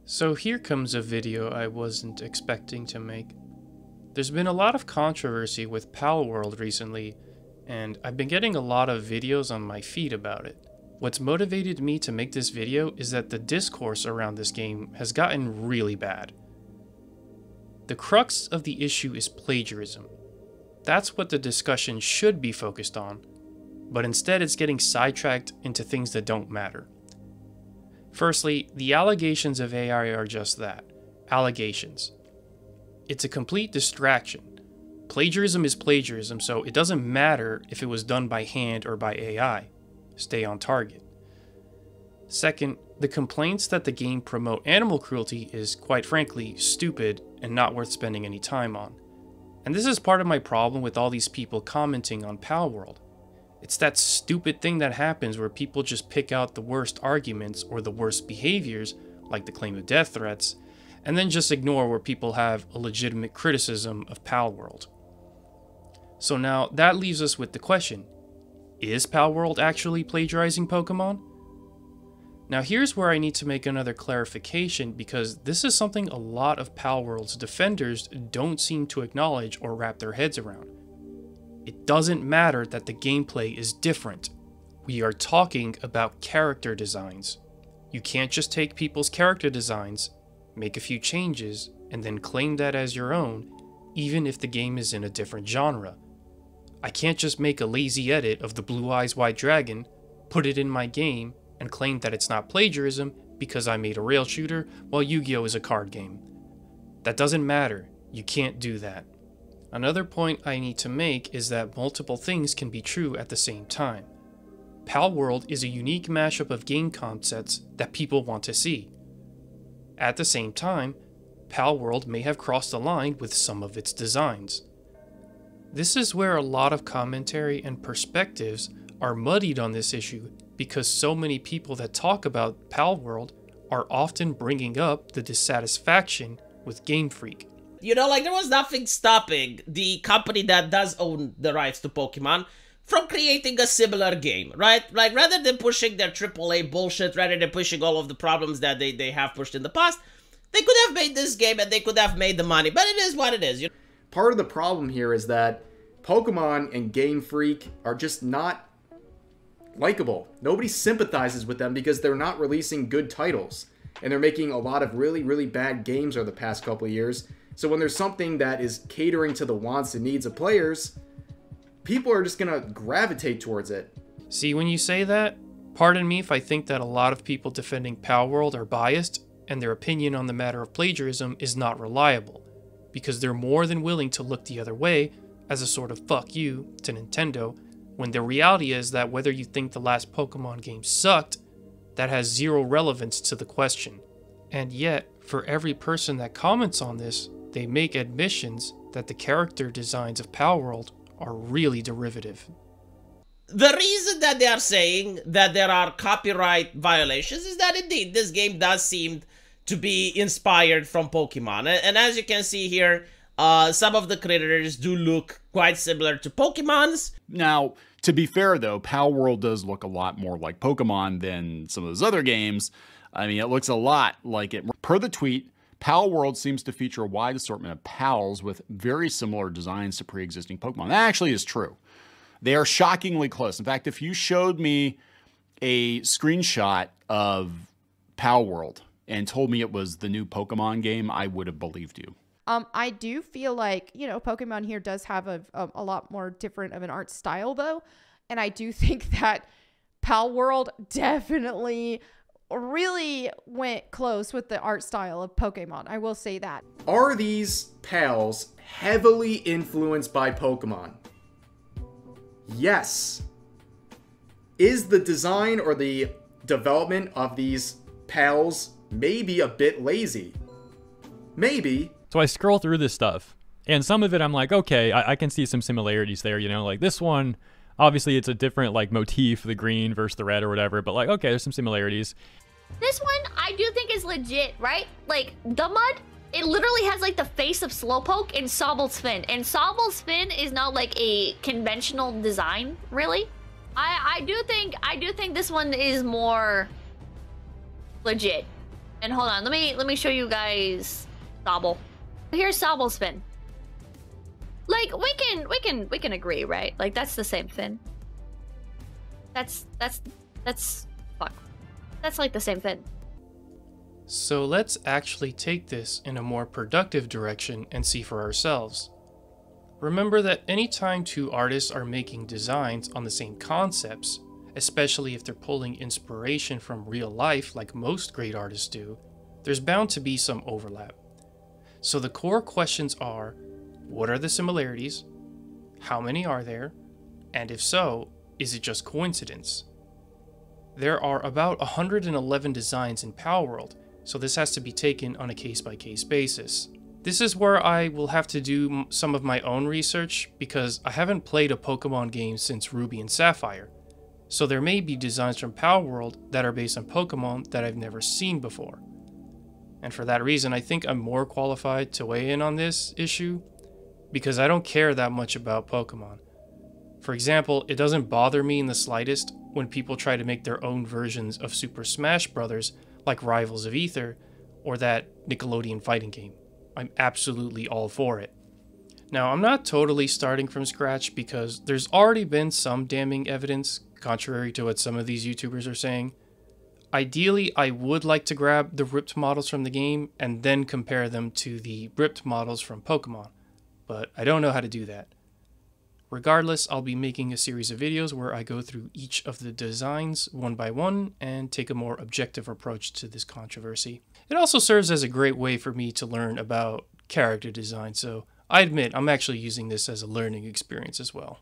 So here comes a video I wasn't expecting to make. There's been a lot of controversy with Palworld recently, and I've been getting a lot of videos on my feed about it. What's motivated me to make this video is that the discourse around this game has gotten really bad. The crux of the issue is plagiarism. That's what the discussion should be focused on, but instead it's getting sidetracked into things that don't matter. Firstly, the allegations of AI are just that, allegations. It's a complete distraction. Plagiarism is plagiarism, so it doesn't matter if it was done by hand or by AI. Stay on target. Second, the complaints that the game promote animal cruelty is, quite frankly, stupid and not worth spending any time on. And this is part of my problem with all these people commenting on Palworld. It's that stupid thing that happens where people just pick out the worst arguments or the worst behaviors, like the claim of death threats, and then just ignore where people have a legitimate criticism of Palworld. So now that leaves us with the question, is Palworld actually plagiarizing Pokemon? Now here's where I need to make another clarification, because this is something a lot of Palworld's defenders don't seem to acknowledge or wrap their heads around. It doesn't matter that the gameplay is different. We are talking about character designs. You can't just take people's character designs, make a few changes, and then claim that as your own, even if the game is in a different genre. I can't just make a lazy edit of the Blue Eyes White Dragon, put it in my game, and claim that it's not plagiarism because I made a rail shooter while Yu-Gi-Oh! Is a card game. That doesn't matter. You can't do that. Another point I need to make is that multiple things can be true at the same time. Palworld is a unique mashup of game concepts that people want to see. At the same time, Palworld may have crossed the line with some of its designs. This is where a lot of commentary and perspectives are muddied on this issue because so many people that talk about Palworld are often bringing up the dissatisfaction with Game Freak. You know, like, there was nothing stopping the company that does own the rights to Pokemon from creating a similar game, right? Like, rather than pushing their AAA bullshit, rather than pushing all of the problems that they have pushed in the past, they could have made this game and they could have made the money, but it is what it is. Part of the problem here is that Pokemon and Game Freak are just not likable. Nobody sympathizes with them because they're not releasing good titles. And they're making a lot of really, really bad games over the past couple of years. So when there's something that is catering to the wants and needs of players, people are just gonna gravitate towards it. See, when you say that, pardon me if I think that a lot of people defending Palworld are biased and their opinion on the matter of plagiarism is not reliable, because they're more than willing to look the other way as a sort of fuck you to Nintendo, when the reality is that whether you think the last Pokemon game sucked, that has zero relevance to the question. And yet, for every person that comments on this, they make admissions that the character designs of Palworld are really derivative. The reason that they are saying that there are copyright violations is that indeed this game does seem to be inspired from Pokemon. And as you can see here, some of the critters do look quite similar to Pokemon's. Now, to be fair though, Palworld does look a lot more like Pokemon than some of those other games. I mean, it looks a lot like it. Per the tweet, Palworld seems to feature a wide assortment of pals with very similar designs to pre-existing Pokemon. That actually is true. They are shockingly close. In fact, if you showed me a screenshot of Palworld and told me it was the new Pokemon game, I would have believed you. I do feel like, you know, Pokemon here does have a lot more different of an art style though. And I do think that Palworld definitely really went close with the art style of Pokemon. I will say that. Are these pals heavily influenced by Pokemon? Yes. Is the design or the development of these pals maybe a bit lazy? Maybe. So I scroll through this stuff, and some of it I'm like, okay, I can see some similarities there, you know, like this one, obviously it's a different like motif, the green versus the red or whatever, but like, okay, there's some similarities. This one I do think is legit, right? Like, the mud, it literally has like the face of Slowpoke and Sobble's fin, and Sobble's fin is not like a conventional design, really. I do think this one is more legit. And hold on, let me show you guys Sobble. Here's Sobble's fin. Like we can agree, right? Like that's the same fin. That's fuck. That's like the same fin. So let's actually take this in a more productive direction and see for ourselves. Remember that anytime two artists are making designs on the same concepts, especially if they're pulling inspiration from real life like most great artists do, there's bound to be some overlap. So the core questions are, what are the similarities? How many are there? And if so, is it just coincidence? There are about 111 designs in Palworld, so this has to be taken on a case-by-case basis. This is where I will have to do some of my own research because I haven't played a Pokemon game since Ruby and Sapphire. So there may be designs from Palworld that are based on Pokemon that I've never seen before. And for that reason, I think I'm more qualified to weigh in on this issue because I don't care that much about Pokemon. For example, it doesn't bother me in the slightest when people try to make their own versions of Super Smash Bros. Like Rivals of Aether or that Nickelodeon fighting game. I'm absolutely all for it. Now, I'm not totally starting from scratch because there's already been some damning evidence, contrary to what some of these YouTubers are saying. Ideally, I would like to grab the ripped models from the game and then compare them to the ripped models from Pokemon, but I don't know how to do that. Regardless, I'll be making a series of videos where I go through each of the designs one by one and take a more objective approach to this controversy. It also serves as a great way for me to learn about character design, so I admit I'm actually using this as a learning experience as well.